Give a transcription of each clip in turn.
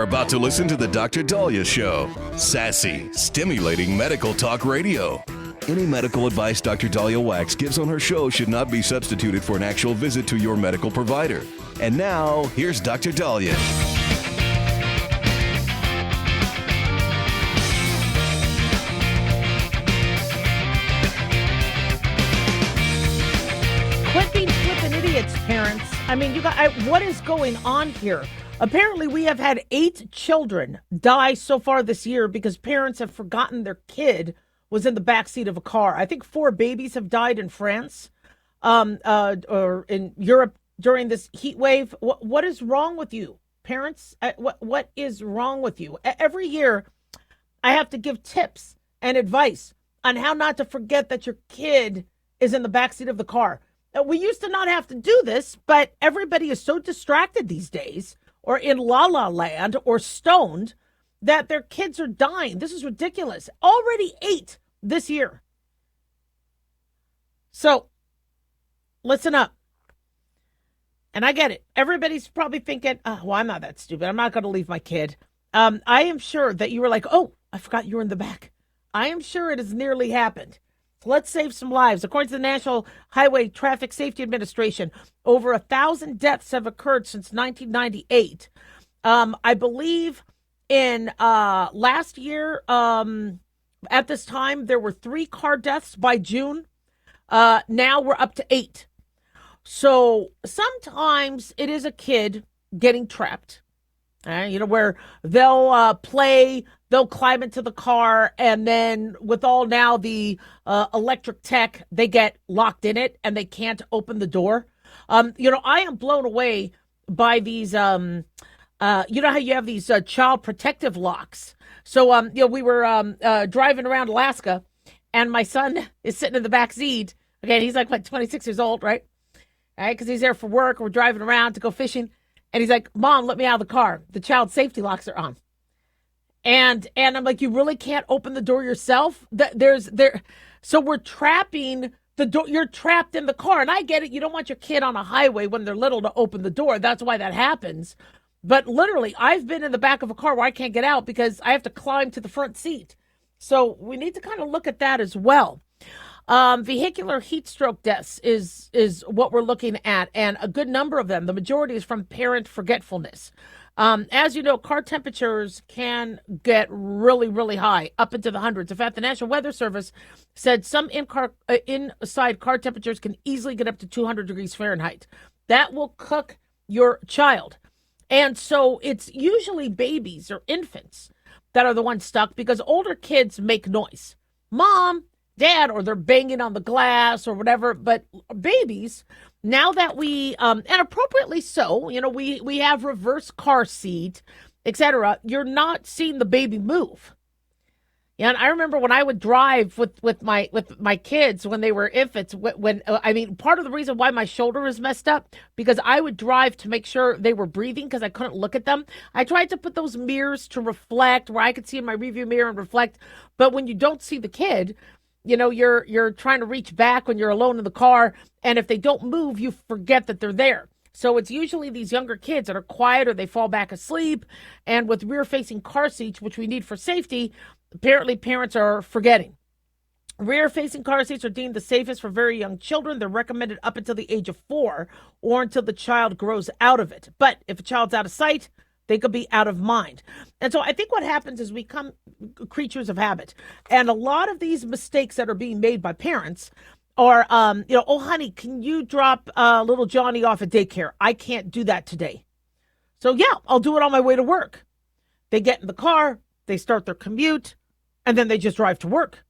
about to listen to the Dr. Dahlia Show. Sassy, stimulating medical talk radio. Any medical advice Dr. Dahlia Wax gives on her show should not be substituted for an actual visit to your medical provider. And now, here's Dr. Dahlia. Quit being flippin' idiots, parents. I mean, what is going on here? Apparently, we have had 8 children die so far this year because parents have forgotten their kid was in the backseat of a car. I think 4 babies have died in France, or in Europe during this heat wave. What is wrong with you, parents? What is wrong with you? Every year, I have to give tips and advice on how not to forget that your kid is in the backseat of the car. We used to not have to do this, but everybody is so distracted these days, or in la-la land, or stoned, that their kids are dying. This is ridiculous. Already 8 this year. So, listen up. And I get it. Everybody's probably thinking, well, I'm not that stupid. I'm not going to leave my kid. I am sure that you were like, oh, I forgot you were in the back. I am sure it has nearly happened. Let's save some lives. According to the National Highway Traffic Safety Administration, over 1,000 deaths have occurred since 1998. I believe in last year, at this time, there were 3 car deaths by June. Now we're up to 8. So sometimes it is a kid getting trapped, where they'll play, they'll climb into the car, and then with all now the electric tech, they get locked in it and they can't open the door. I am blown away by these, you know how you have these child protective locks. So, we were driving around Alaska, and my son is sitting in the back seat. Okay, he's like 26 years old, right? All right, because he's there for work. We're driving around to go fishing. And he's like, Mom, let me out of the car. The child safety locks are on. And I'm like, you really can't open the door yourself? So we're trapping the door. You're trapped in the car. And I get it. You don't want your kid on a highway when they're little to open the door. That's why that happens. But literally, I've been in the back of a car where I can't get out because I have to climb to the front seat. So we need to kind of look at that as well. Vehicular heat stroke deaths is what we're looking at, and a good number of them, the majority is from parent forgetfulness. As you know, car temperatures can get really, really high, up into the hundreds. In fact, the National Weather Service said some inside car temperatures can easily get up to 200 degrees Fahrenheit. That will cook your child. And so it's usually babies or infants that are the ones stuck because older kids make noise. Mom, Dad, or they're banging on the glass or whatever. But babies, now that we, and appropriately so, we have reverse car seat, etc., you're not seeing the baby move. Yeah, and I remember when I would drive with my kids when they were infants, part of the reason why my shoulder is messed up, because I would drive to make sure they were breathing because I couldn't look at them. I tried to put those mirrors to reflect where I could see in my rearview mirror and reflect. But when you don't see the kid, you're trying to reach back when you're alone in the car. And if they don't move, you forget that they're there. So it's usually these younger kids that are quiet or they fall back asleep. And with rear-facing car seats, which we need for safety, apparently parents are forgetting. Rear-facing car seats are deemed the safest for very young children. They're recommended up until the age of 4 or until the child grows out of it. But if a child's out of sight, they could be out of mind. And so I think what happens is we become creatures of habit. And a lot of these mistakes that are being made by parents are, oh, honey, can you drop little Johnny off at daycare? I can't do that today. So, yeah, I'll do it on my way to work. They get in the car, they start their commute, and then they just drive to work.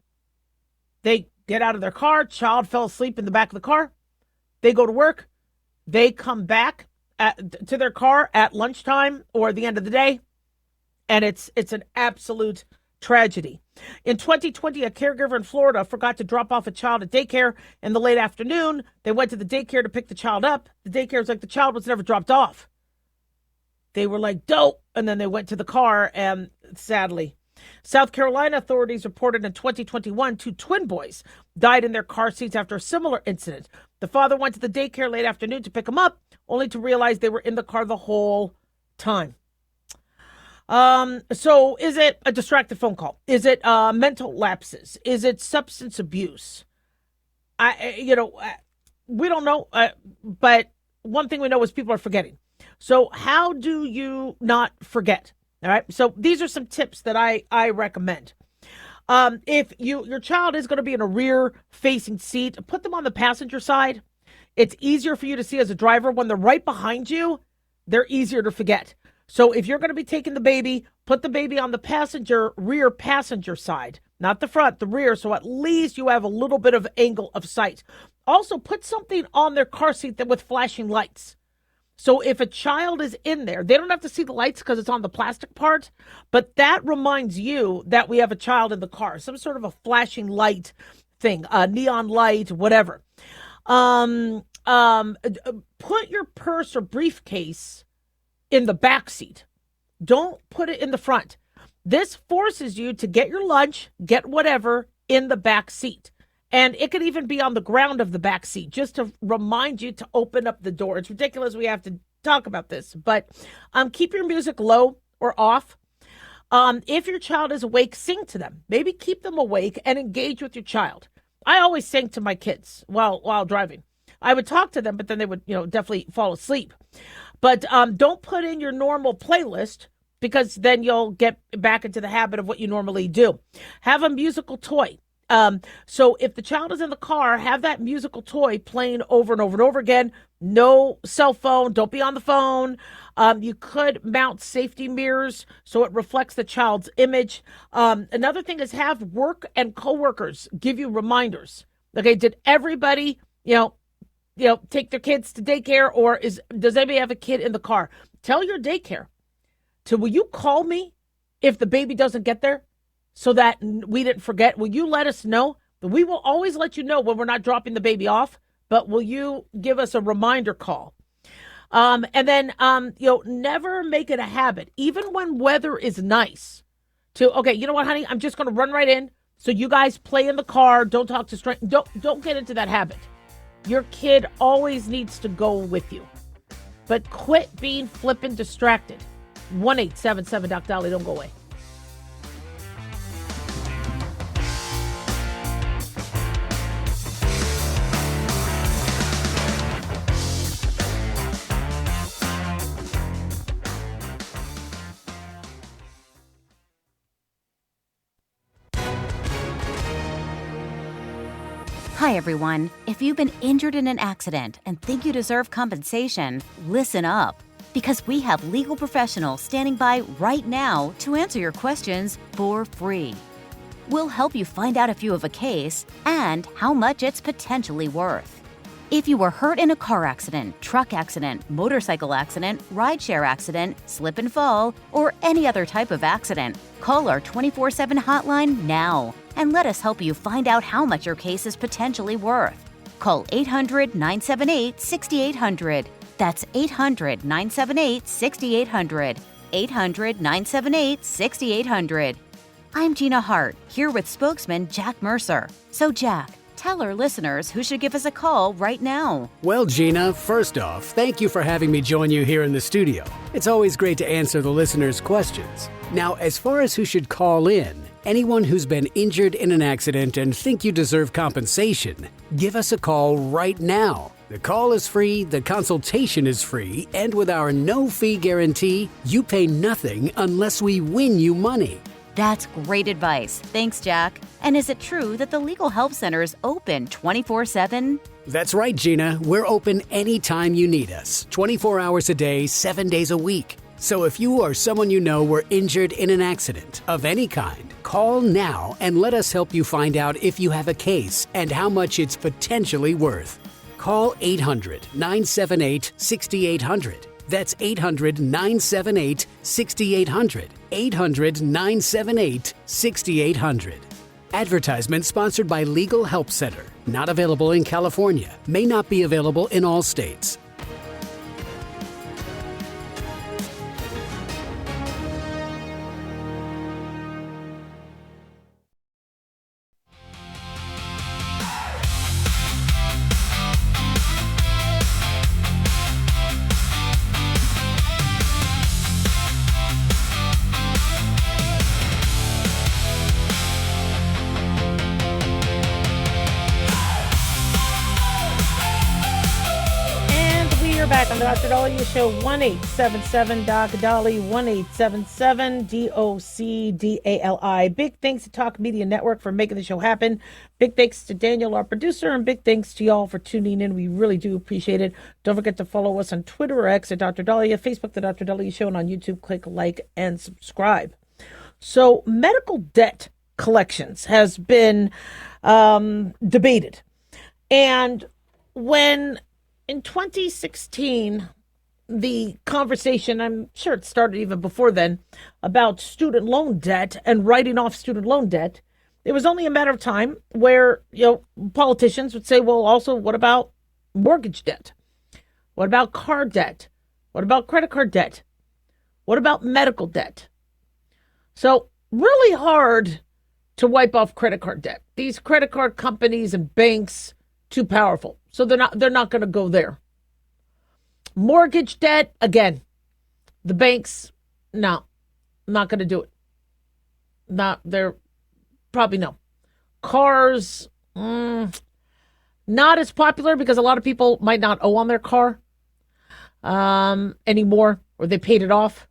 They get out of their car, child fell asleep in the back of the car. They go to work. They come back to their car at lunchtime or the end of the day, and it's an absolute tragedy. In 2020, a caregiver in Florida forgot to drop off a child at daycare in the late afternoon. They went to the daycare to pick the child up. The daycare's like, the child was never dropped off. They were like, dope, and then they went to the car, and sadly, South Carolina authorities reported in 2021 2 twin boys died in their car seats after a similar incident. The father went to the daycare late afternoon to pick them up, only to realize they were in the car the whole time. So is it a distracted phone call? Is it mental lapses? Is it substance abuse? We don't know, but one thing we know is people are forgetting. So how do you not forget? All right. So these are some tips that I recommend. If your child is going to be in a rear facing seat, put them on the passenger side. It's easier for you to see as a driver. When they're right behind you, they're easier to forget. So if you're going to be taking the baby, put the baby on the rear passenger side, not the front, the rear. So at least you have a little bit of angle of sight. Also, put something on their car seat with flashing lights. So if a child is in there, they don't have to see the lights because it's on the plastic part, but that reminds you that we have a child in the car, some sort of a flashing light thing, a neon light, whatever. Put your purse or briefcase in the back seat. Don't put it in the front. This forces you to get your lunch, get whatever in the back seat. And it could even be on the ground of the back seat just to remind you to open up the door. It's ridiculous we have to talk about this, but keep your music low or off. If your child is awake, sing to them. Maybe keep them awake and engage with your child. I always sang to my kids while driving. I would talk to them, but then they would, definitely fall asleep. But don't put in your normal playlist because then you'll get back into the habit of what you normally do. Have a musical toy. So if the child is in the car, have that musical toy playing over and over and over again. No cell phone. Don't be on the phone. You could mount safety mirrors so it reflects the child's image. Another thing is have work and coworkers give you reminders. Okay, did everybody, take their kids to daycare, or does anybody have a kid in the car? Tell your daycare will you call me if the baby doesn't get there? So that we didn't forget. Will you let us know? We will always let you know when we're not dropping the baby off, but will you give us a reminder call? And then, never make it a habit, even when weather is nice, okay, you know what, honey? I'm just going to run right in. So you guys play in the car. Don't talk to strangers. Don't get into that habit. Your kid always needs to go with you, but quit being flippin' distracted. 1-877-Doc-Dolly. Don't go away. Hi, everyone. If you've been injured in an accident and think you deserve compensation, listen up. Because we have legal professionals standing by right now to answer your questions for free. We'll help you find out if you have a case and how much it's potentially worth. If you were hurt in a car accident, truck accident, motorcycle accident, rideshare accident, slip and fall, or any other type of accident, call our 24/7 hotline now and let us help you find out how much your case is potentially worth. Call 800-978-6800. That's 800-978-6800. 800-978-6800. I'm Gina Hart, here with spokesman Jack Mercer. So Jack, tell our listeners who should give us a call right now. Well, Gina, first off, thank you for having me join you here in the studio. It's always great to answer the listeners' questions. Now, as far as who should call in, anyone who's been injured in an accident and think you deserve compensation, give us a call right now. The call is free, the consultation is free, and with our no-fee guarantee, you pay nothing unless we win you money. That's great advice. Thanks, Jack. And is it true that the Legal Help Center is open 24/7? That's right, Gina. We're open anytime you need us, 24 hours a day, 7 days a week. So if you or someone you know were injured in an accident of any kind, call now and let us help you find out if you have a case and how much it's potentially worth. Call 800-978-6800. That's 800-978-6800. 800-978-6800. Advertisement sponsored by Legal Help Center. Not available in California. May not be available in all states. On the Dr. Dahlia Show, 1-877-Doc Dolly, 1-877-DOCDALI. Big thanks to Talk Media Network for making the show happen. Big thanks to Daniel, our producer, and big thanks to y'all for tuning in. We really do appreciate it. Don't forget to follow us on Twitter or X at Dr. Dahlia, Facebook, The Dr. Dahlia Show, and on YouTube, click like and subscribe. So medical debt collections has been debated. And when in 2016, the conversation, I'm sure it started even before then, about student loan debt and writing off student loan debt, it was only a matter of time where, politicians would say, well, also, what about mortgage debt? What about car debt? What about credit card debt? What about medical debt? So really hard to wipe off credit card debt. These credit card companies and banks, too powerful. So they're not going to go there. Mortgage debt, again, the banks, no, not going to do it. They're probably no. Cars, not as popular because a lot of people might not owe on their car anymore, or they paid it off.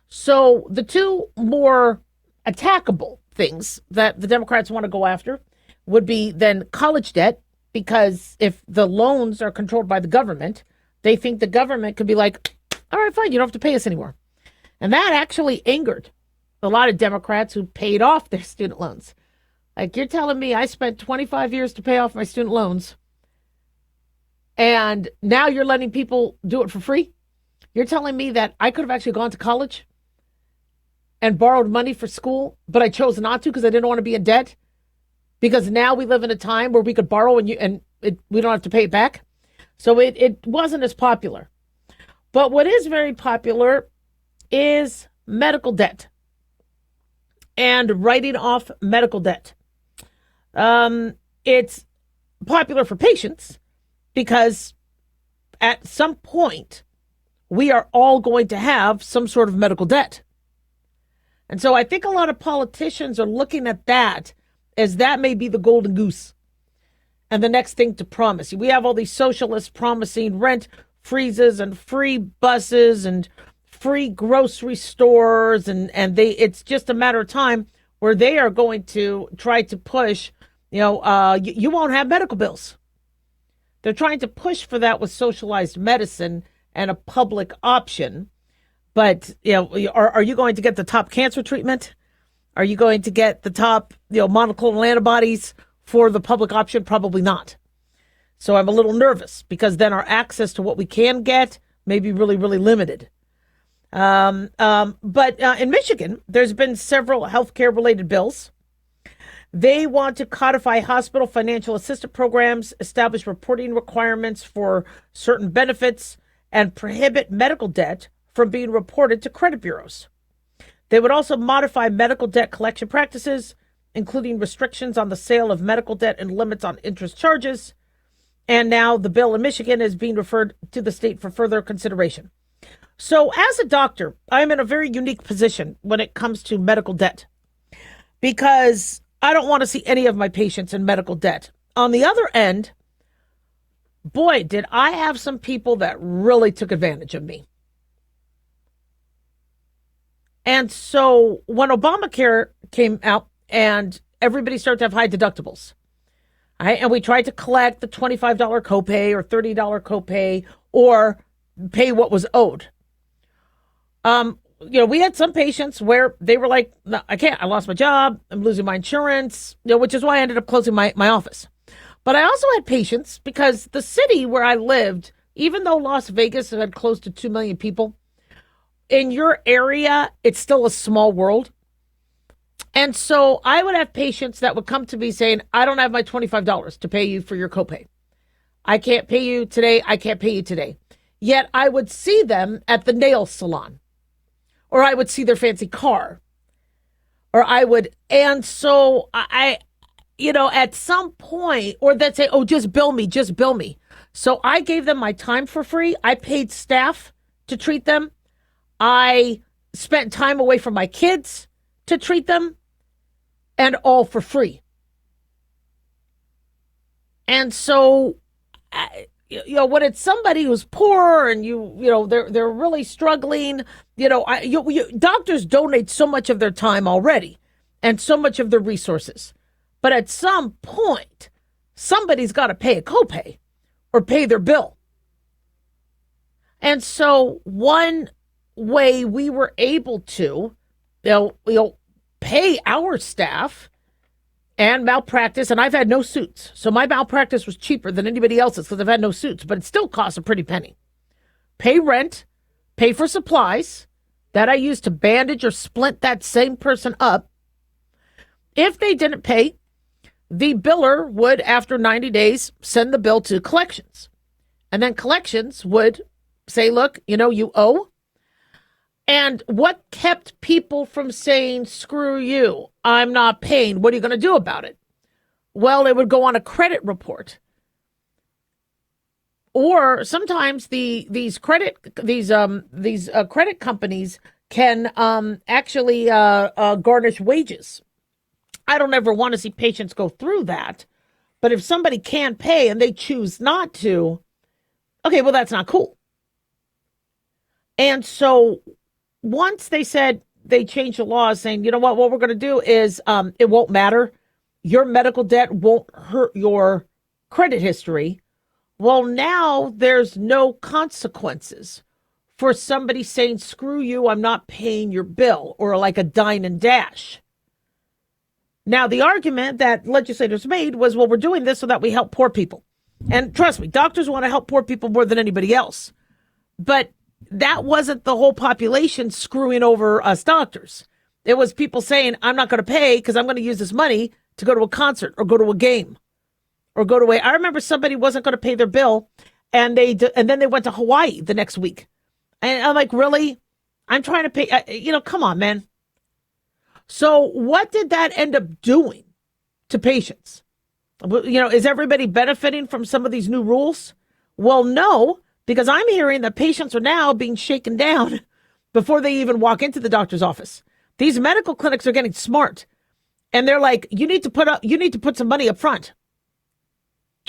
So the two more attackable things that the Democrats want to go after would be then college debt, because if the loans are controlled by the government, they think the government could be like, all right, fine, you don't have to pay us anymore. And that actually angered a lot of Democrats who paid off their student loans. Like, you're telling me I spent 25 years to pay off my student loans, and now you're letting people do it for free? You're telling me that I could have actually gone to college and borrowed money for school, but I chose not to because I didn't want to be in debt? Because now we live in a time where we could borrow we don't have to pay it back. So it wasn't as popular. But what is very popular is medical debt and writing off medical debt. It's popular for patients because at some point we are all going to have some sort of medical debt. And so I think a lot of politicians are looking at that as that may be the golden goose and the next thing to promise. We have all these socialists promising rent freezes and free buses and free grocery stores, and it's just a matter of time where they are going to try to push, you won't have medical bills. They're trying to push for that with socialized medicine and a public option. But, are you going to get the top cancer treatment? Are you going to get the top, monoclonal antibodies for the public option? Probably not. So I'm a little nervous because then our access to what we can get may be really, really limited. But in Michigan, there's been several healthcare related bills. They want to codify hospital financial assistance programs, establish reporting requirements for certain benefits, and prohibit medical debt from being reported to credit bureaus. They would also modify medical debt collection practices, including restrictions on the sale of medical debt and limits on interest charges. And now the bill in Michigan is being referred to the state for further consideration. So as a doctor, I'm in a very unique position when it comes to medical debt because I don't want to see any of my patients in medical debt. On the other end, boy, did I have some people that really took advantage of me. And so when Obamacare came out and everybody started to have high deductibles, right, and we tried to collect the $25 copay or $30 copay or pay what was owed. We had some patients where they were like, no, I can't. I lost my job. I'm losing my insurance, which is why I ended up closing my office. But I also had patients because the city where I lived, even though Las Vegas had close to 2 million people, in your area, it's still a small world. And so I would have patients that would come to me saying, I don't have my $25 to pay you for your copay. I can't pay you today. I can't pay you today. Yet I would see them at the nail salon, or I would see their fancy car, and so I at some point, or they'd say, oh, just bill me. So I gave them my time for free. I paid staff to treat them. I spent time away from my kids to treat them, and all for free. And so, when it's somebody who's poor and they're really struggling, doctors donate so much of their time already and so much of their resources. But at some point, somebody's got to pay a copay or pay their bill. And so one way we were able to, pay our staff and malpractice, and I've had no suits. So my malpractice was cheaper than anybody else's because I've had no suits, but it still costs a pretty penny. Pay rent, pay for supplies that I used to bandage or splint that same person up. If they didn't pay, the biller would, after 90 days, send the bill to collections. And then collections would say, look, you owe. And what kept people from saying, screw you, I'm not paying, what are you going to do about it? Well, it would go on a credit report. Or sometimes these credit companies can actually garnish wages. I don't ever want to see patients go through that. But if somebody can't pay and they choose not to, okay, well, that's not cool. And so once they said they changed the law saying, you know what we're going to do is it won't matter. Your medical debt won't hurt your credit history. Well, now there's no consequences for somebody saying, screw you, I'm not paying your bill, or like a dine and dash. Now, the argument that legislators made was, well, we're doing this so that we help poor people. And trust me, doctors want to help poor people more than anybody else. But that wasn't the whole population screwing over us doctors. It was people saying, I'm not going to pay because I'm going to use this money to go to a concert or go to a game or go to I remember somebody wasn't going to pay their bill and then they went to Hawaii the next week. And I'm like, really? I'm trying to pay. Come on, man. So what did that end up doing to patients? Is everybody benefiting from some of these new rules? Well, no. Because I'm hearing that patients are now being shaken down before they even walk into the doctor's office. These medical clinics are getting smart. And they're like, you need to put some money up front.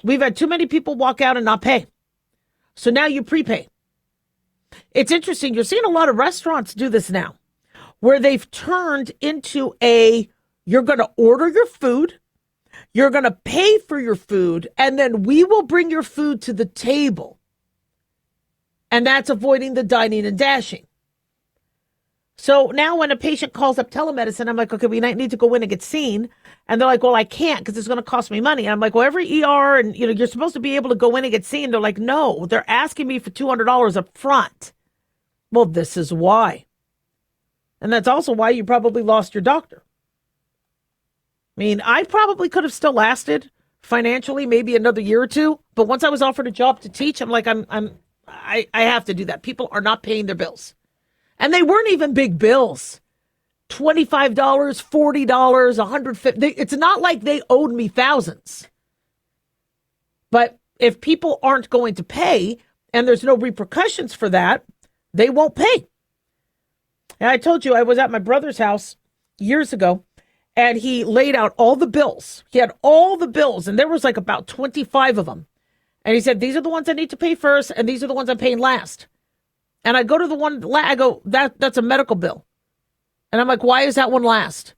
We've had too many people walk out and not pay. So now you prepay. It's interesting. You're seeing a lot of restaurants do this now, where they've turned into you're going to order your food, you're going to pay for your food, and then we will bring your food to the table. And that's avoiding the dining and dashing. So now when a patient calls up telemedicine, I'm like, okay, we need to go in and get seen. And they're like, well, I can't because it's going to cost me money. And I'm like, well, every ER and, you're supposed to be able to go in and get seen. They're like, no, they're asking me for $200 up front. Well, this is why. And that's also why you probably lost your doctor. I mean, I probably could have still lasted financially, maybe another year or two. But once I was offered a job to teach, I'm like, I have to do that. People are not paying their bills. And they weren't even big bills. $25, $40, $150. It's not like they owed me thousands. But if people aren't going to pay and there's no repercussions for that, they won't pay. And I told you I was at my brother's house years ago and he laid out all the bills. He had all the bills and there was like about 25 of them. And he said, these are the ones I need to pay first and these are the ones I'm paying last. And I go to the one, I go, that's a medical bill. And I'm like, why is that one last?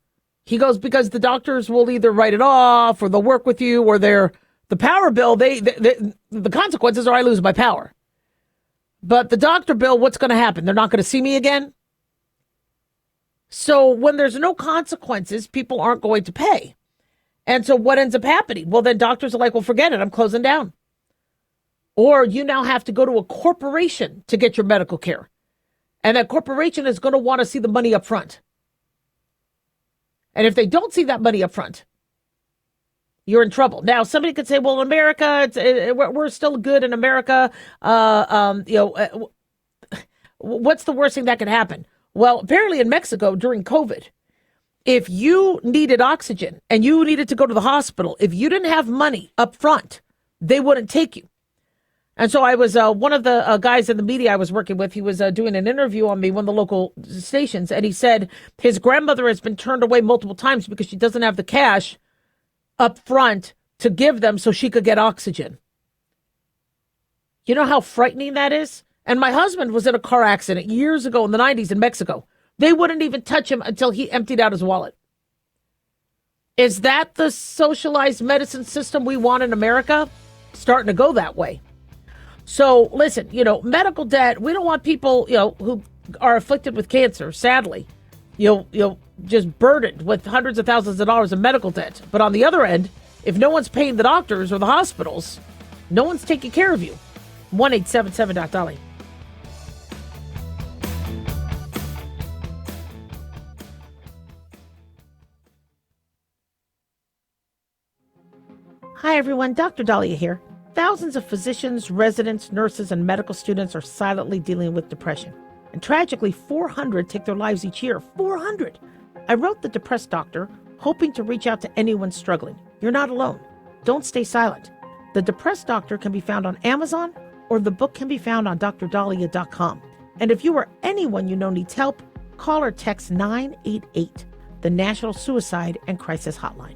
He goes, because the doctors will either write it off or they'll work with you or the power bill, the consequences are I lose my power. But the doctor bill, what's going to happen? They're not going to see me again? So when there's no consequences, people aren't going to pay. And so what ends up happening? Well, then doctors are like, well, forget it. I'm closing down. Or you now have to go to a corporation to get your medical care. And that corporation is going to want to see the money up front. And if they don't see that money up front, you're in trouble. Now, somebody could say, well, in America, we're still good in America. What's the worst thing that could happen? Well, apparently in Mexico during COVID, if you needed oxygen and you needed to go to the hospital, if you didn't have money up front, they wouldn't take you. And so I was one of the guys in the media I was working with. He was doing an interview on me, one of the local stations. And he said his grandmother has been turned away multiple times because she doesn't have the cash up front to give them so she could get oxygen. You know how frightening that is? And my husband was in a car accident years ago in the 90s in Mexico. They wouldn't even touch him until he emptied out his wallet. Is that the socialized medicine system we want in America? Starting to go that way. So listen, medical debt, we don't want people, who are afflicted with cancer, sadly, just burdened with hundreds of thousands of dollars in medical debt. But on the other end, if no one's paying the doctors or the hospitals, no one's taking care of you. 1-877-DOC-DOLLY. Hi, everyone. Dr. Dahlia here. Thousands of physicians, residents, nurses, and medical students are silently dealing with depression. And tragically, 400 take their lives each year. 400! I wrote The Depressed Doctor, hoping to reach out to anyone struggling. You're not alone. Don't stay silent. The Depressed Doctor can be found on Amazon, or the book can be found on drdahlia.com. And if you or anyone you know needs help, call or text 988, the National Suicide and Crisis Hotline.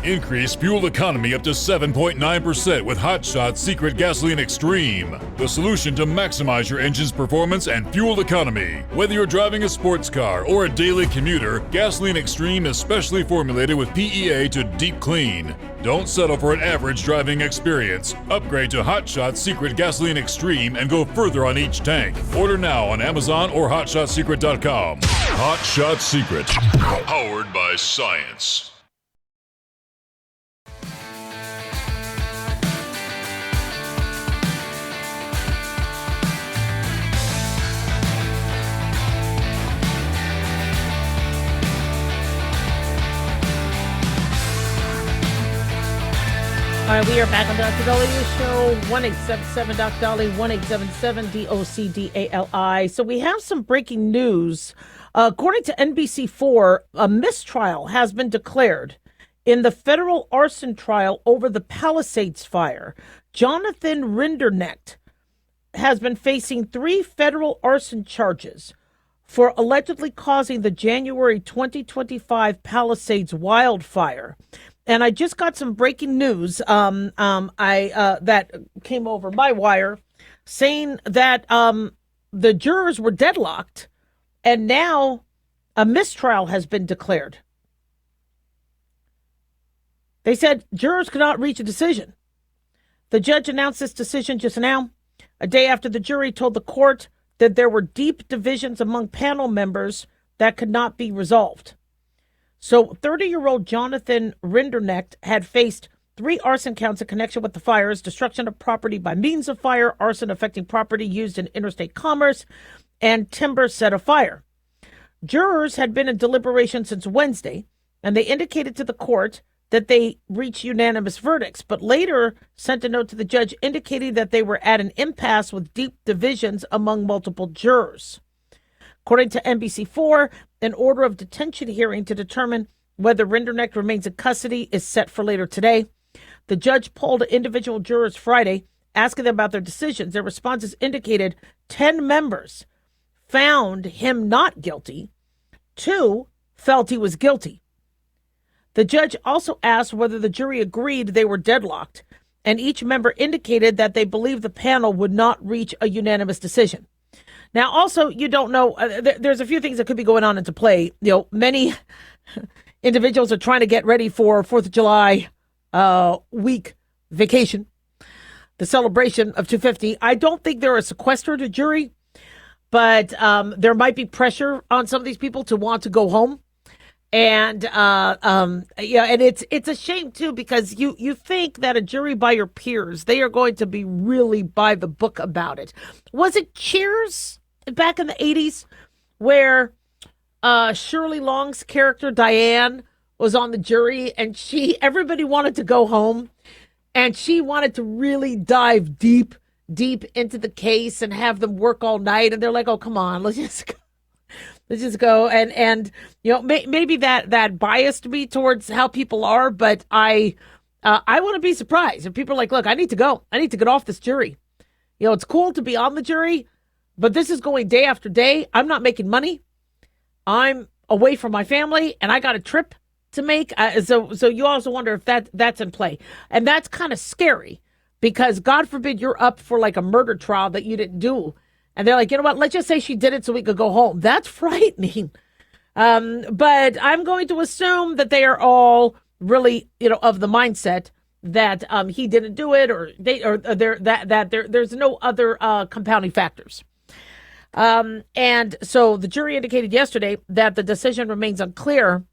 Increase fuel economy up to 7.9% with Hot Shot Secret Gasoline Extreme. The solution to maximize your engine's performance and fuel economy. Whether you're driving a sports car or a daily commuter, Gasoline Extreme is specially formulated with PEA to deep clean. Don't settle for an average driving experience. Upgrade to Hot Shot Secret Gasoline Extreme and go further on each tank. Order now on Amazon or HotShotSecret.com. Hot Shot Secret. Powered by science. All right, we are back on Dr. Dahlia Show, 1-877-DOC-DOLLY, 1-877-DOC-DALI. So we have some breaking news. According to NBC4, a mistrial has been declared in the federal arson trial over the Palisades fire. Jonathan Rinderknecht has been facing 3 federal arson charges for allegedly causing the January 2025 Palisades wildfire. And I just got some breaking news that came over my wire saying that the jurors were deadlocked and now a mistrial has been declared. They said jurors could not reach a decision. The judge announced this decision just now, a day after the jury told the court that there were deep divisions among panel members that could not be resolved. So 30-year-old Jonathan Rinderknecht had faced 3 arson counts in connection with the fires: destruction of property by means of fire, arson affecting property used in interstate commerce, and timber set afire. Jurors had been in deliberation since Wednesday, and they indicated to the court that they reached unanimous verdicts, but later sent a note to the judge indicating that they were at an impasse with deep divisions among multiple jurors. According to NBC4, an order of detention hearing to determine whether Rinderknecht remains in custody is set for later today. The judge polled individual jurors Friday, asking them about their decisions. Their responses indicated 10 members found him not guilty. 2 felt he was guilty. The judge also asked whether the jury agreed they were deadlocked, and each member indicated that they believed the panel would not reach a unanimous decision. Now, also, you don't know, there's a few things that could be going on into play. Many individuals are trying to get ready for 4th of July week vacation, the celebration of 250. I don't think they're a sequestered jury, but there might be pressure on some of these people to want to go home. And and it's a shame too, because you think that a jury by your peers, they are going to be really by the book about it. Was it Cheers back in the 80s where Shirley Long's character Diane was on the jury and everybody wanted to go home and she wanted to really dive deep into the case and have them work all night, and they're like, oh, come on, let's just go. And maybe that biased me towards how people are, but I want to be surprised if people are like, look, I need to go. I need to get off this jury. It's cool to be on the jury, but this is going day after day. I'm not making money. I'm away from my family, and I got a trip to make. So you also wonder if that's in play. And that's kind of scary because God forbid you're up for like a murder trial that you didn't do. And they're like, you know what? Let's just say she did it so we could go home. That's frightening. But I'm going to assume that they are all really, of the mindset that he didn't do it, or there's no other compounding factors. And so the jury indicated yesterday that the decision remains unclear.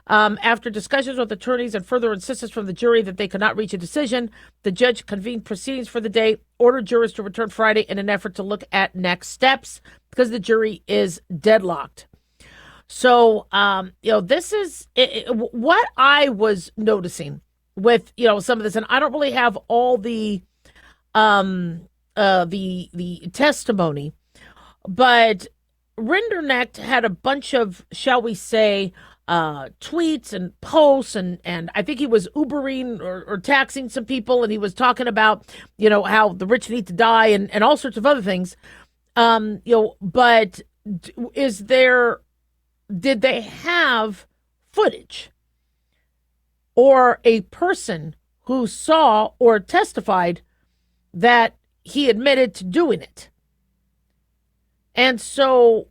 After discussions with attorneys and further insistence from the jury that they could not reach a decision, the judge convened proceedings for the day, ordered jurors to return Friday in an effort to look at next steps because the jury is deadlocked. So, this is what I was noticing with, some of this, and I don't really have all the testimony, but Rinderknecht had a bunch of, shall we say, tweets and posts, and I think he was Ubering or taxing some people, and he was talking about, how the rich need to die and all sorts of other things. But did they have footage or a person who saw or testified that he admitted to doing it? And so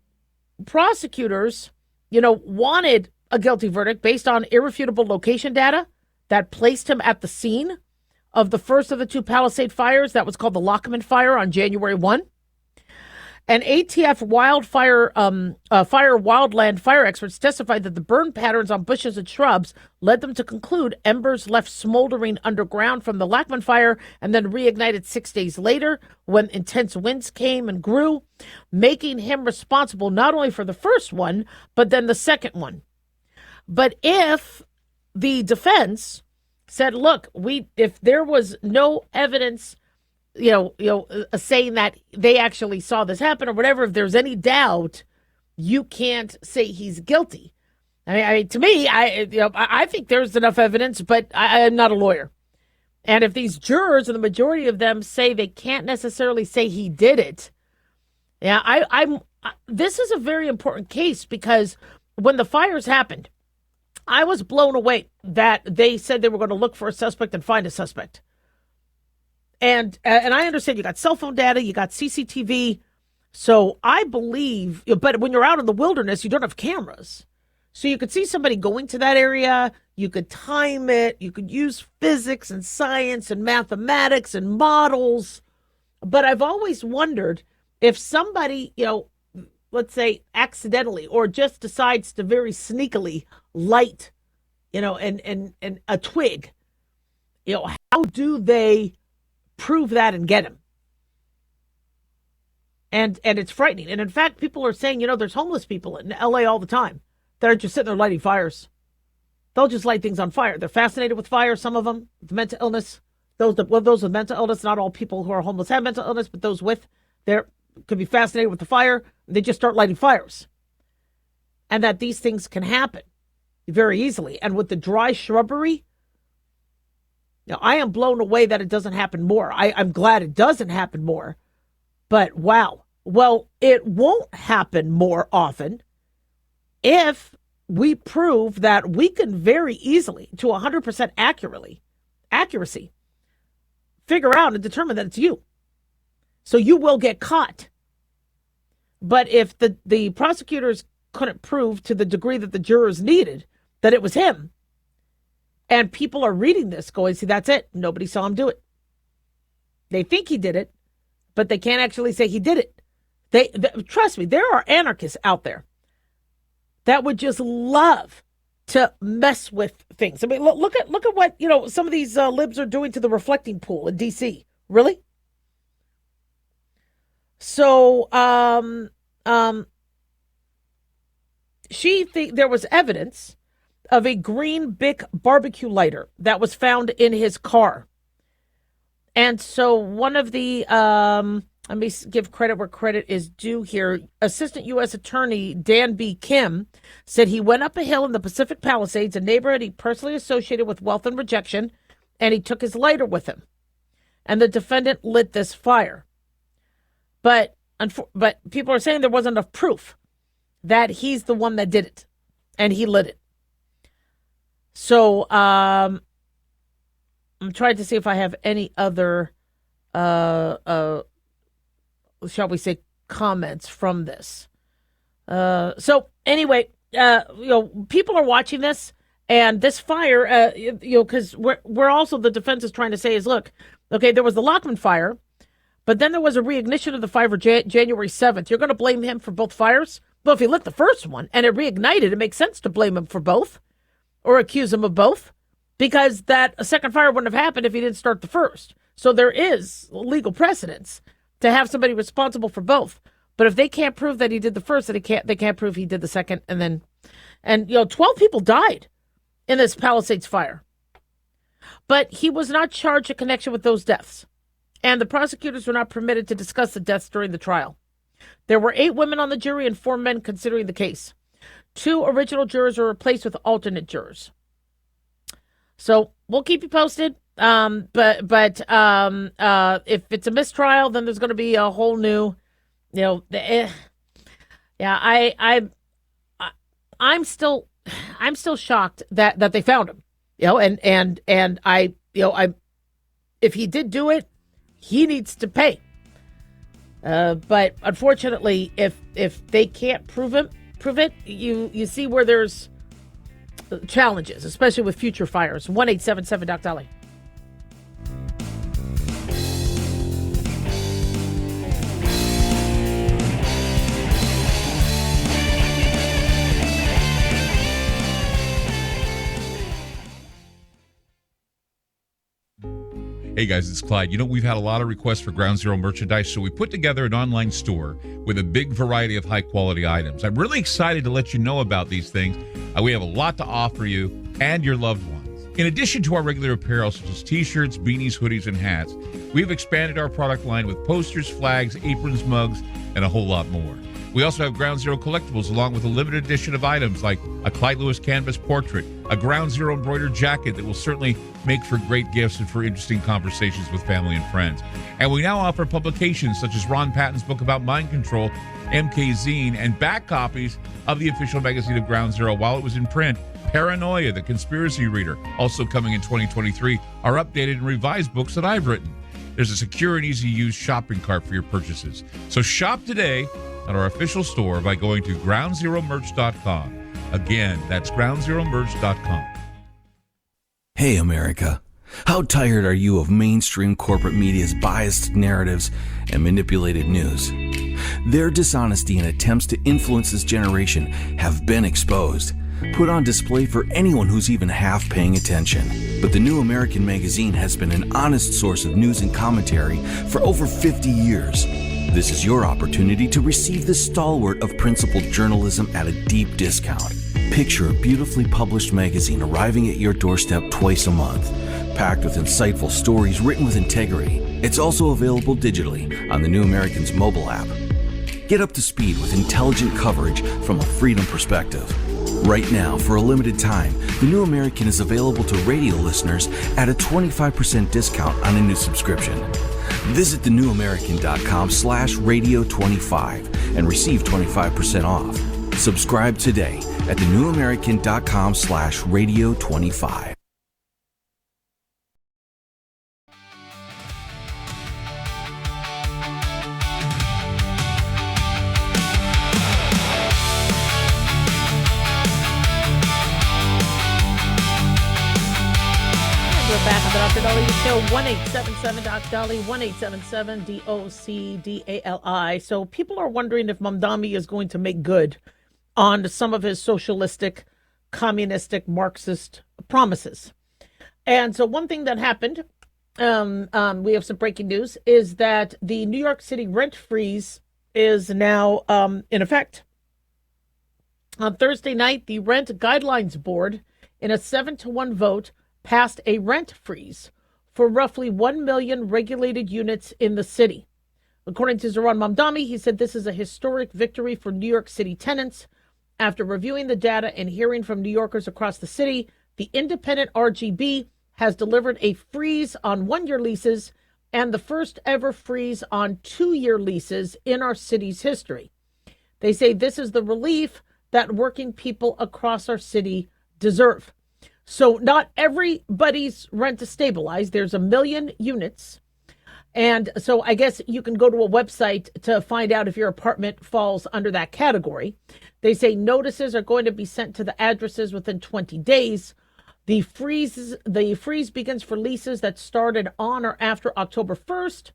prosecutors, wanted a guilty verdict based on irrefutable location data that placed him at the scene of the first of the two Palisade fires that was called the Lockman Fire on January 1. And ATF wildland fire experts testified that the burn patterns on bushes and shrubs led them to conclude embers left smoldering underground from the Lockman Fire and then reignited 6 days later when intense winds came and grew, making him responsible not only for the first one, but then the second one. But if the defense said, look, if there was no evidence, saying that they actually saw this happen or whatever, if there's any doubt, you can't say he's guilty. I mean, to me, I think there's enough evidence, but I'm not a lawyer. And if these jurors, and the majority of them, say they can't necessarily say he did it, this is a very important case, because when the fires happened, I was blown away that they said they were going to look for a suspect and find a suspect. And I understand you got cell phone data, you got CCTV. So I believe, but when you're out in the wilderness, you don't have cameras. So you could see somebody going to that area. You could time it. You could use physics and science and mathematics and models. But I've always wondered if somebody, let's say accidentally or just decides to very sneakily light, and a twig, how do they prove that and get him? And it's frightening. And in fact, people are saying, there's homeless people in LA all the time that are just sitting there lighting fires. They'll just light things on fire. They're fascinated with fire. Some of them, the mental illness, those with mental illness, not all people who are homeless have mental illness, but those with, could be fascinated with the fire. They just start lighting fires. And that these things can happen very easily. And with the dry shrubbery, I am blown away that it doesn't happen more. I'm glad it doesn't happen more. But wow. Well, it won't happen more often if we prove that we can very easily, to 100% accuracy, figure out and determine that it's you. So you will get caught. But if the prosecutors couldn't prove to the degree that the jurors needed that it was him, and people are reading this going, see, that's it. Nobody saw him do it. They think he did it, but they can't actually say he did it. Trust me, there are anarchists out there that would just love to mess with things. I mean, look at what, some of these libs are doing to the reflecting pool in D.C. Really? So, there was evidence of a green Bic barbecue lighter that was found in his car. And so one of the, let me give credit where credit is due here. Assistant U.S. Attorney Dan B. Kim said he went up a hill in the Pacific Palisades, a neighborhood he personally associated with wealth and rejection, and he took his lighter with him. And the defendant lit this fire. But people are saying there wasn't enough proof that he's the one that did it, and he lit it. So I'm trying to see if I have any other, shall we say, comments from this. So anyway, people are watching this, and this fire, because we're also, the defense is trying to say is, look, okay, there was the Lockman fire, but then there was a reignition of the fire January 7th. You're going to blame him for both fires? Well, if he lit the first one and it reignited, it makes sense to blame him for both or accuse him of both, because that a second fire wouldn't have happened if he didn't start the first. So there is legal precedence to have somebody responsible for both. But if they can't prove that he did the first, then they can't prove he did the second. And 12 people died in this Palisades fire. But he was not charged in connection with those deaths. And the prosecutors were not permitted to discuss the deaths during the trial. There were 8 women on the jury and 4 men considering the case. 2 original jurors were replaced with alternate jurors. So we'll keep you posted. But if it's a mistrial, then there's going to be a whole new, I'm still shocked that they found him, and if he did do it, he needs to pay. But unfortunately, if they can't prove it, you see where there's challenges, especially with future fires. 1-877 Doc Dolly. Hey guys, it's Clyde. We've had a lot of requests for Ground Zero merchandise, so we put together an online store with a big variety of high-quality items. I'm really excited to let you know about these things. We have a lot to offer you and your loved ones. In addition to our regular apparel, such as t-shirts, beanies, hoodies, and hats, we've expanded our product line with posters, flags, aprons, mugs, and a whole lot more. We also have Ground Zero collectibles, along with a limited edition of items like a Clyde Lewis canvas portrait, a Ground Zero embroidered jacket that will certainly make for great gifts and for interesting conversations with family and friends. And we now offer publications such as Ron Patton's book about mind control, MK Zine, and back copies of the official magazine of Ground Zero while it was in print. Paranoia, the Conspiracy Reader, also coming in 2023, are updated and revised books that I've written. There's a secure and easy-to-use shopping cart for your purchases. So shop today at our official store by going to groundzeromerch.com. Again, that's groundzeromerch.com. Hey, America. How tired are you of mainstream corporate media's biased narratives and manipulated news? Their dishonesty and attempts to influence this generation have been exposed, put on display for anyone who's even half paying attention. But the New American Magazine has been an honest source of news and commentary for over 50 years. This is your opportunity to receive the stalwart of principled journalism at a deep discount. Picture a beautifully published magazine arriving at your doorstep twice a month, packed with insightful stories written with integrity. It's also available digitally on the New American's mobile app. Get up to speed with intelligent coverage from a freedom perspective. Right now, for a limited time, the New American is available to radio listeners at a 25% discount on a new subscription. Visit thenewamerican.com/radio25 and receive 25% off. Subscribe today at thenewamerican.com/radio25. Back on the Dr. Dolly Show, 1-877 Doc Dolly, 1-877 DOCDALI. So people are wondering if Mamdani is going to make good on some of his socialistic, communistic, Marxist promises. And so one thing that happened, we have some breaking news, is that the New York City rent freeze is now in effect. On Thursday night, the Rent Guidelines Board, in a 7-1 vote, passed a rent freeze for roughly 1 million regulated units in the city. According to Zohran Mamdani, he said this is a historic victory for New York City tenants. After reviewing the data and hearing from New Yorkers across the city, the independent RGB has delivered a freeze on 1-year leases and the first ever freeze on 2-year leases in our city's history. They say this is the relief that working people across our city deserve. So not everybody's rent is stabilized. There's 1 million units. And so I guess you can go to a website to find out if your apartment falls under that category. They say notices are going to be sent to the addresses within 20 days. The freeze begins for leases that started on or after October 1st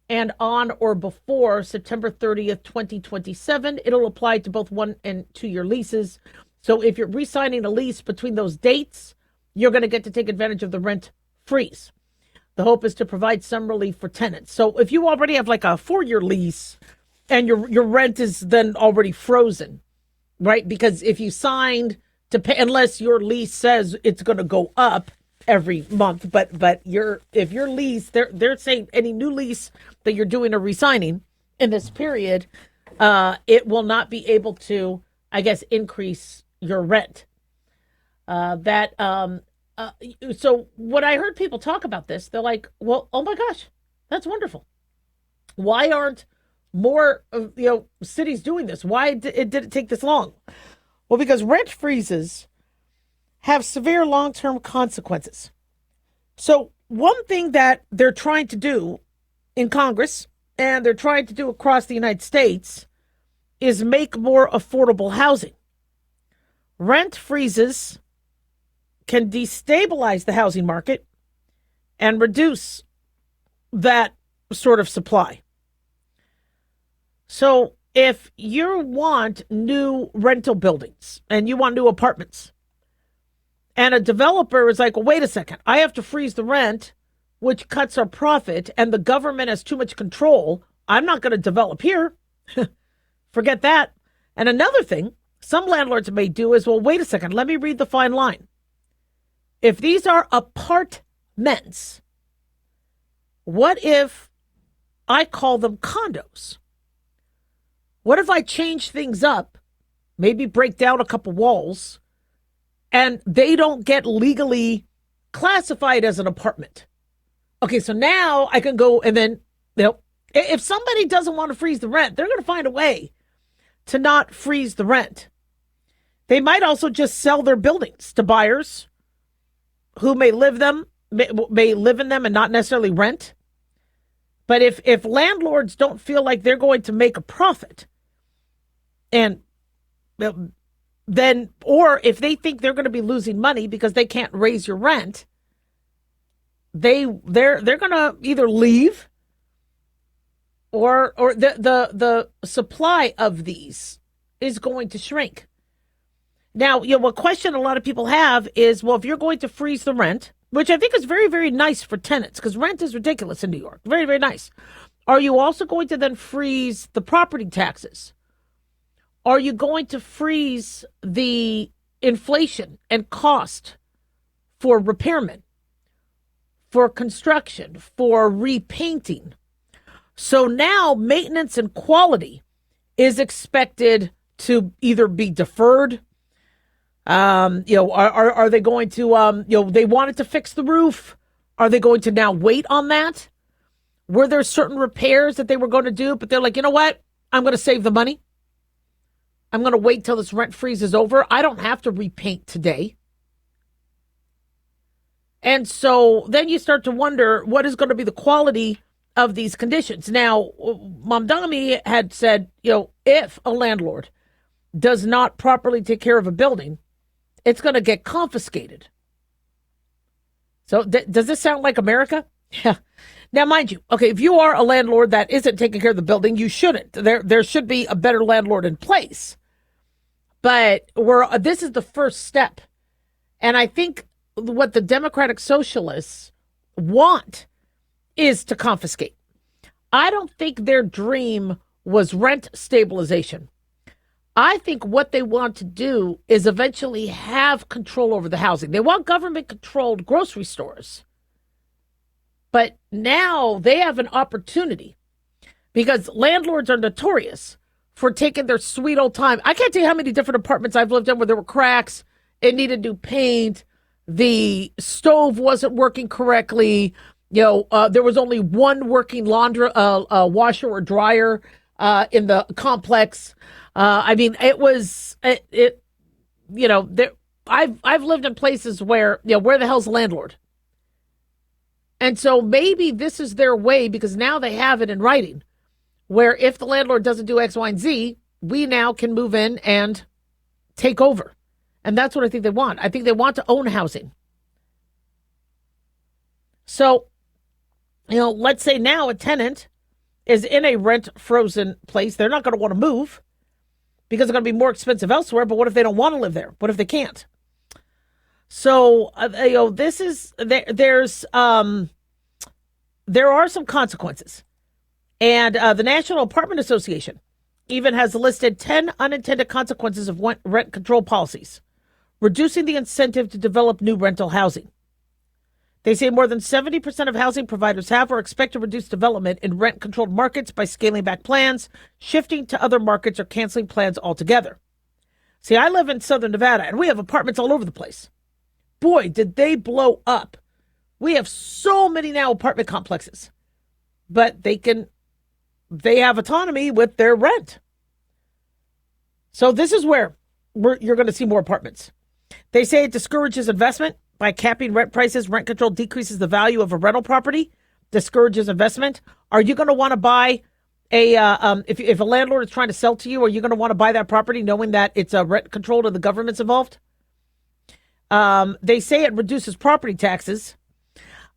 and on or before September 30th, 2027. It'll apply to both 1 and 2 year leases. So if you're re-signing a lease between those dates, you're going to get to take advantage of the rent freeze. The hope is to provide some relief for tenants. So if you already have like a 4-year lease and your rent is then already frozen, right? Because if you signed to pay, unless your lease says it's going to go up every month, but if your lease, they're saying any new lease that you're doing or re-signing in this period, it will not be able to, I guess, increase your rent. So when I heard people talk about this, they're like, well, oh my gosh, that's wonderful. Why aren't more cities doing this? Why did it take this long? Well, because rent freezes have severe long-term consequences. So one thing that they're trying to do in Congress and they're trying to do across the United States is make more affordable housing. Rent freezes can destabilize the housing market and reduce that sort of supply. So if you want new rental buildings and you want new apartments, and a developer is like, well, wait a second, I have to freeze the rent, which cuts our profit, and the government has too much control, I'm not going to develop here. Forget that. And another thing some landlords may do is, well, wait a second, let me read the fine line. If these are apartments, what if I call them condos? What if I change things up, maybe break down a couple walls, and they don't get legally classified as an apartment? Okay, so now I can go and then, if somebody doesn't want to freeze the rent, they're going to find a way to not freeze the rent. They might also just sell their buildings to buyers who may live in them and not necessarily rent. But if landlords don't feel like they're going to make a profit, and then, or if they think they're going to be losing money because they can't raise your rent, they're going to either leave or the supply of these is going to shrink. Now, what question a lot of people have is, well, if you're going to freeze the rent, which I think is very, very nice for tenants, because rent is ridiculous in New York. Very, very nice. Are you also going to then freeze the property taxes? Are you going to freeze the inflation and cost for repairmen, for construction, for repainting? So now maintenance and quality is expected to either be deferred. Are they going to, they wanted to fix the roof. Are they going to now wait on that? Were there certain repairs that they were going to do, but they're like, you know what? I'm going to save the money. I'm going to wait till this rent freeze is over. I don't have to repaint today. And so then you start to wonder what is going to be the quality of these conditions. Now, Mamdani had said, if a landlord does not properly take care of a building, it's going to get confiscated. So does this sound like America? Yeah. Now, mind you, okay, if you are a landlord that isn't taking care of the building, you shouldn't. There should be a better landlord in place. But this is the first step. And I think what the Democratic Socialists want is to confiscate. I don't think their dream was rent stabilization. I think what they want to do is eventually have control over the housing. They want government-controlled grocery stores. But now they have an opportunity because landlords are notorious for taking their sweet old time. I can't tell you how many different apartments I've lived in where there were cracks. It needed new paint. The stove wasn't working correctly. There was only one working washer or dryer in the complex. It was I've lived in places where, where the hell's the landlord? And so maybe this is their way, because now they have it in writing, where if the landlord doesn't do X, Y, and Z, we now can move in and take over. And that's what I think they want. I think they want to own housing. So, let's say now a tenant is in a rent-frozen place. They're not going to want to move because it's going to be more expensive elsewhere. But what if they don't want to live there? What if they can't? So, there are some consequences. And the National Apartment Association even has listed 10 unintended consequences of rent control policies, reducing the incentive to develop new rental housing. They say more than 70% of housing providers have or expect to reduce development in rent-controlled markets by scaling back plans, shifting to other markets, or canceling plans altogether. See, I live in Southern Nevada, and we have apartments all over the place. Boy, did they blow up. We have so many now apartment complexes, but they have autonomy with their rent. So this is where you're going to see more apartments. They say it discourages investment. By capping rent prices, rent control decreases the value of a rental property, discourages investment. Are you going to want to buy if a landlord is trying to sell to you, are you going to want to buy that property knowing that it's a rent controlled and the government's involved? They say it reduces property taxes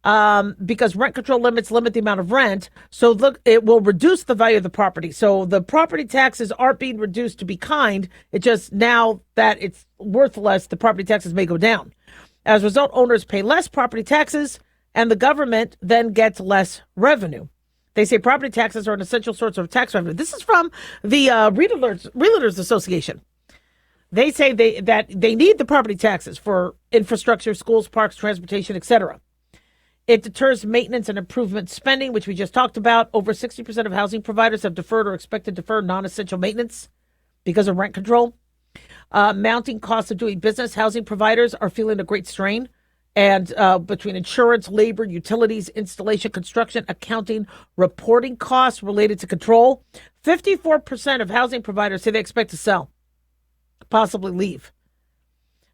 because rent control limit the amount of rent. So look, it will reduce the value of the property. So the property taxes aren't being reduced to be kind. It just, now that it's worth less, the property taxes may go down. As a result, owners pay less property taxes, and the government then gets less revenue. They say property taxes are an essential source of tax revenue. This is from the Realtors Association. They say that they need the property taxes for infrastructure, schools, parks, transportation, etc. It deters maintenance and improvement spending, which we just talked about. Over 60% of housing providers have deferred or expect to defer non-essential maintenance because of rent control. Mounting costs of doing business, housing providers are feeling a great strain. And between insurance, labor, utilities, installation, construction, accounting, reporting costs related to control, 54% of housing providers say they expect to sell, possibly leave.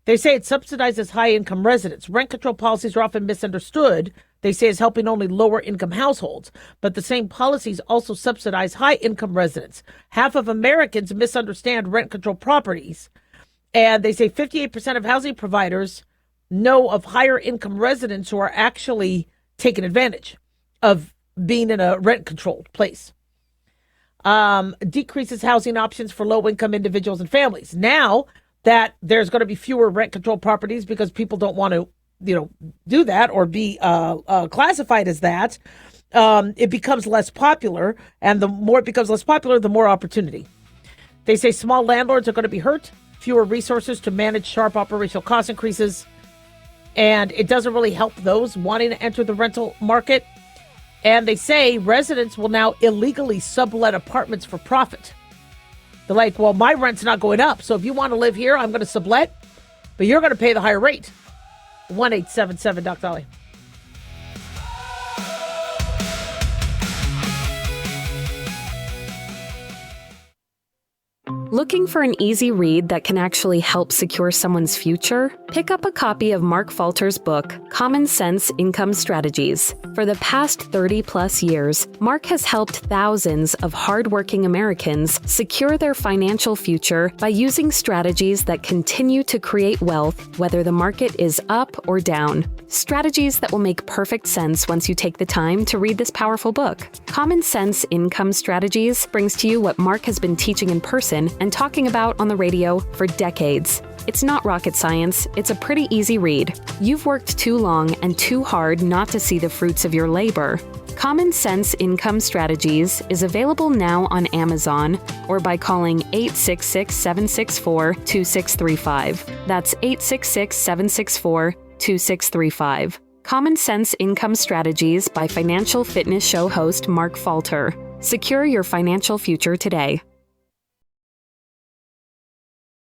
They say it subsidizes high-income residents. Rent control policies are often misunderstood, they say, as helping only lower-income households. But the same policies also subsidize high-income residents. Half of Americans misunderstand rent control properties. And they say 58% of housing providers know of higher-income residents who are actually taking advantage of being in a rent-controlled place. Decreases housing options for low-income individuals and families. Now that there's going to be fewer rent-controlled properties because people don't want to, do that or be classified as that, it becomes less popular. And the more it becomes less popular, the more opportunity. They say small landlords are going to be hurt, fewer resources to manage sharp operational cost increases. And it doesn't really help those wanting to enter the rental market. And they say residents will now illegally sublet apartments for profit. They're like, well, my rent's not going up. So if you want to live here, I'm going to sublet, but you're going to pay the higher rate. 1-877-Doc-Dolly. Looking for an easy read that can actually help secure someone's future? Pick up a copy of Mark Falter's book, Common Sense Income Strategies. For the past 30-plus years, Mark has helped thousands of hardworking Americans secure their financial future by using strategies that continue to create wealth, whether the market is up or down. Strategies that will make perfect sense once you take the time to read this powerful book. Common Sense Income Strategies brings to you what Mark has been teaching in person and talking about on the radio for decades. It's not rocket science, it's a pretty easy read. You've worked too long and too hard not to see the fruits of your labor. Common Sense Income Strategies is available now on Amazon or by calling 866-764-2635. That's 866-764-2635. Common Sense Income Strategies by financial fitness show host Mark Falter. Secure your financial future today.